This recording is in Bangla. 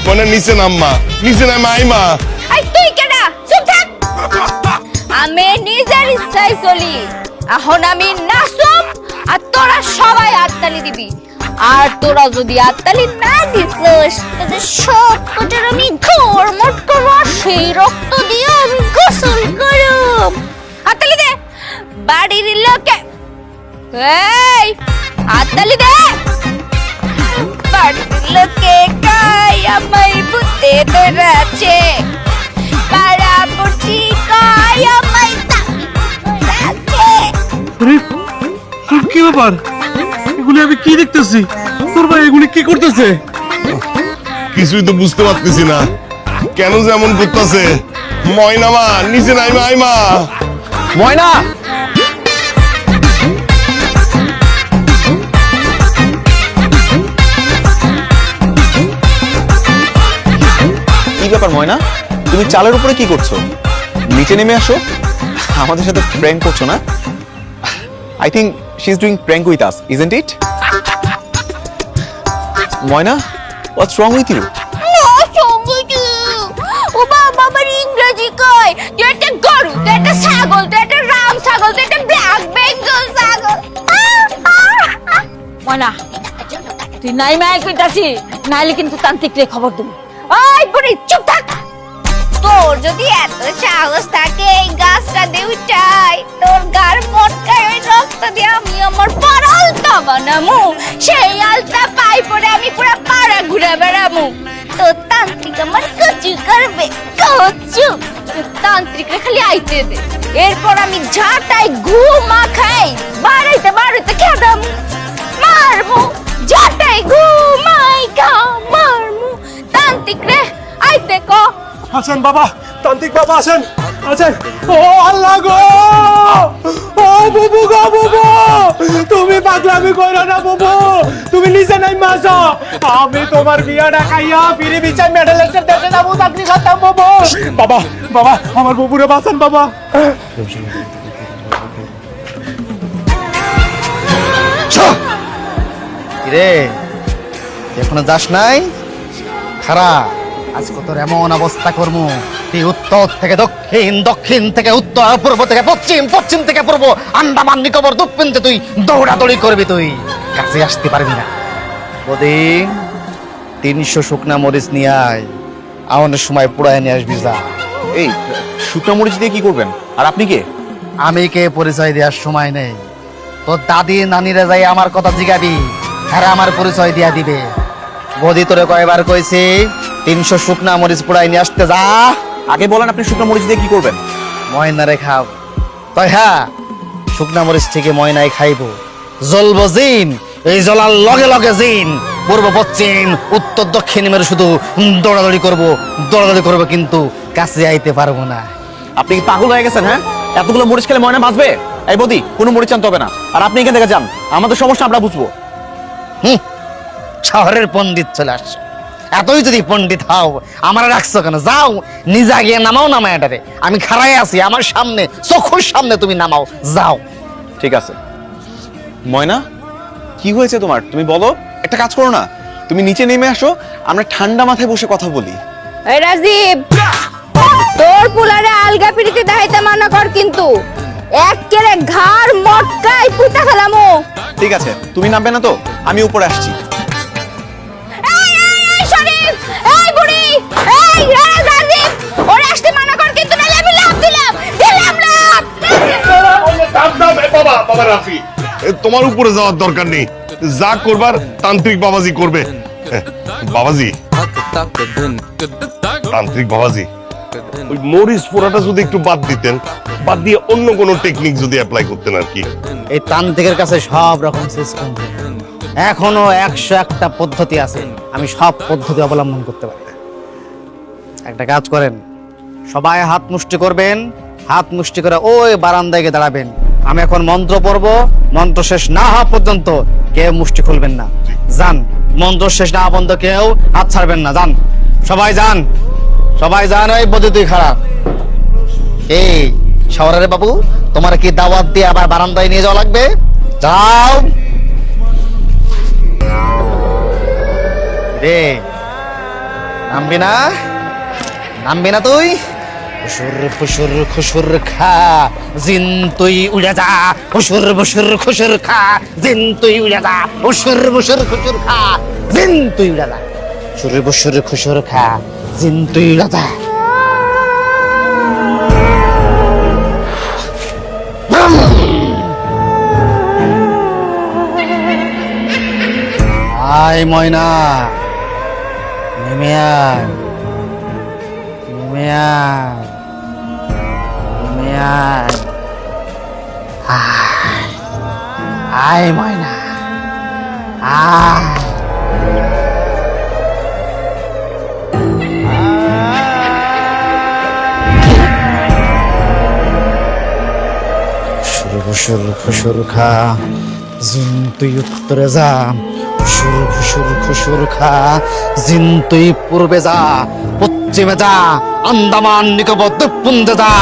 মনে নিচে নামা, নিচে নামা আইমা। আই তুই কেডা? চুপ থাক। আমি নিজের ইচ্ছায় চলি। এখন আমি নাচুম আর তোরা সবাই হাততালি দিবি। আর তোরা যদি হাততালি না দিছিস তাহলে সব কটার আমি ঘরমট করব, সেই রক্ত দিয়ে আমি গোসল করব। হাততালি দে বাড়ির লোকে। এই হাততালি দে। বাড়ির লোকে কাই আমায় বুতে ধরেছে, পাড়া পড়ছি কাই আমায় ধরেছে। আরে তোর কি ব্যাপার? এগুলি আমি কি দেখতেছি? তোর ভাই এগুলি কি করতেছে? কিছুই তো বুঝতে পারতেছি না, কেন যে এমন করতেছে। ময়না মা, নিচে নাইমা আইমা। ময়না, কি ব্যাপার ময়না, তুমি চালের উপরে কি করছো? নিচে নেমে আসো, আমাদের সাথে প্র্যাঙ্ক করছো না? I think she is doing prank with us, isn't it? Moyna, what's wrong with you? ও বাবা, আমার ইংরেজি কই? তুই একটা গরু, তুই একটা ছাগল, তুই একটা রাম ছাগল, তুই একটা ব্ল্যাক বেঙ্গল ছাগল। ময়না, তুই নাই মায় কইতাছি, নাইলে কিন্তু তান্ত্রিকরে খবর দেব। ওই বুড়ি চুপ থাক। তোর যদি এত সাহস থাকে এই গাছটা দিয়ে উঠাই, তোর গার মটকায় ওই রক্ত দিয়ে আমি আমার বড় আলতা বানামু। সেই আলতা পাই পরে আমি পুরো পাড়া ঘুরে বেড়ামু। তোর তান্ত্রিক আমার কচু করবে, কচু। তোর তান্ত্রিকরে খালি আইতে দে, এরপর আমি ঝাঁটাই ঘু মাখাই বাড়াইতে বাড়াইতে খেদাম, মারমু। ঝাঁটাই ঘু মাইখা মারমু। তান্ত্রিক রে আইতে ক। হাসান বাবা, তান্ত্রিক বাবা আসেন, আছেন। ও আল্লাহ গো, ও বুবু গো, বুবু তুমি পাগলামি কইরো না বুবু, তুমি নিচে নাই মাসো। আমি তোমার বিয়াটা খাইয়া ফিরে বিচার মেডেলের দেশে যাবো, চাকরি করতাম বুবু। বাবা, বাবা আমার বুবুরে বাঁচান বাবা। রে এখনো যাস নাই? খারা আজকে তোর এমন অবস্থা করবো, তুই উত্তর থেকে দক্ষিণ, দক্ষিণ থেকে উত্তর, পূর্ব থেকে পশ্চিম, পশ্চিম থেকে পূর্ব, আন্দামান নিকোবর দক্ষিণতে তুই দৌড়াদৌড়ি করবি, তুই কাছে আসতে পারবি না। ওদিন 300 শুকনা মরিচ নিয়ে আয়, আমাদের সময় পুরায় নিয়ে আসবি যা। এই শুকনো মরিচ দিয়ে কি করবেন? আর আপনি কে? আমি কে পরিচয় দেওয়ার সময় নেই, তোর দাদি নানিরা যাই আমার কথা জিগাবি, হ্যাঁ আমার পরিচয় দিয়া দিবে। বদি তোরে কয়বার কইছি 300 শুকনা মরিচ পুরাই নিয়ে আসতে যা। আগে বলেন আপনি শুকনো মরিচ দিয়ে কি করবেন? ময়নারে খাও। তাই হ্যাঁ, শুকনা মরিচ থেকে ময়নাই খাইব। জ্বলবো জিন, এই জ্বলার লগে লগে জিন পূর্ব পশ্চিম উত্তর দক্ষিণ মেরে শুধু দৌড়াদৌড়ি করবো, কিন্তু কাছে আইতে পারবো না। আপনি কি পাগল হয়ে গেছেন? হ্যাঁ, এতগুলো মরিচ খেলে ময়না বাঁচবে? এই বদি, কোনো মরিচ আনতে হবে না। আর আপনি এখান থেকে যান, আমাদের সমস্যা আমরা বুঝবো। শহরের পণ্ডিত চলে আসছে, এতই যদি পণ্ডিত হও আমার রাখছো কেন? যাও নিজে গিয়ে নামাও, নামায় এটারে আমি খাড়াই আছি, আমার সামনে চোখের সামনে তুমি নামাও, যাও। ঠিক আছে ময়না, কি হয়েছে তোমার? তুমি বলো। একটা কাজ করো না, তুমি নিচে নেমে আসো, আমরা ঠান্ডা মাথায় বসে কথা বলি। এই রাজীব, তোর পুলারে আলগা পিড়িতে দেখাইতে মানা কর, কিন্তু একেরে ঘাড় মটকাই পুঁতা ফেলামু। ঠিক আছে, তুমি নামবে না তো? আমি উপরে আসছি। এই শরীফ, এই বুড়ি, এই রাজীব, ওরে আসতে মানা কর, কিন্তু নালে আমি লাভ দিলাম। বাবা, বাবা রাফি, তোমার উপরে যাওয়ার দরকার নেই, যা করবার তান্ত্রিক বাবাজি করবে। বাবাজি, তান্ত্রিক বাবাজি, ওই মরিচ পোড়াটা যদি একটু বাদ দিতেন, বাদ দিয়ে অন্য কোনো টেকনিক যদি অ্যাপ্লাই করতেন আর কি। এই তান্ত্রিকের কাছে সব রকম সিস্টেম, এখনো 101টা পদ্ধতি আছে, আমি সব পদ্ধতি অবলম্বন করতে পারি। একটা কাজ করেন, সবাই হাত মুষ্টি করবেন, হাত মুষ্টি করে ওই বারান্দায় গিয়ে দাঁড়াবেন। আমি এখন মন্ত্র পড়বো, মন্ত্র শেষ না হওয়া পর্যন্ত কেউ মুষ্টি খুলবেন না। যান, মন্ত্র শেষ না হওয়া পর্যন্ত কেউ হাত ছাড়বেন না। যান, সবাই যান, সবাই যান। ওই বদি তুই খারাপ। এই শহরের বাবু, তোমার কি দাওয়াত দিয়ে আবার বারান্দায় নিয়ে যাওয়া লাগবে? যাও রে, নাম নামবি না? নামবি না তুই? ফুসুর ফুসুর খুসুর খা জিন তুই উড়ে যা, ফুসুর ফুসুর খুসুর খা জিন তুই উড়ে যা, ফুসুর ফুসুর খুসুর খা জিন তুই উড়ে যা, ফুসুর ফুসুর খুসুর খা জিন তুই উড়ে যা। আয় ময়না, নেমে আয়, নেমে আয়, নেমে আয়। আয় ময়না, আয়। ফুসুর ফুসুর ফুসুর খা জিন তুই উত্তরে যা, ফুসুর ফুসুর ফুসুর খা জিন তুই পূর্বে যা, পশ্চিমে যা, আন্দামান নিকোবর দ্বীপপুঞ্জে যা।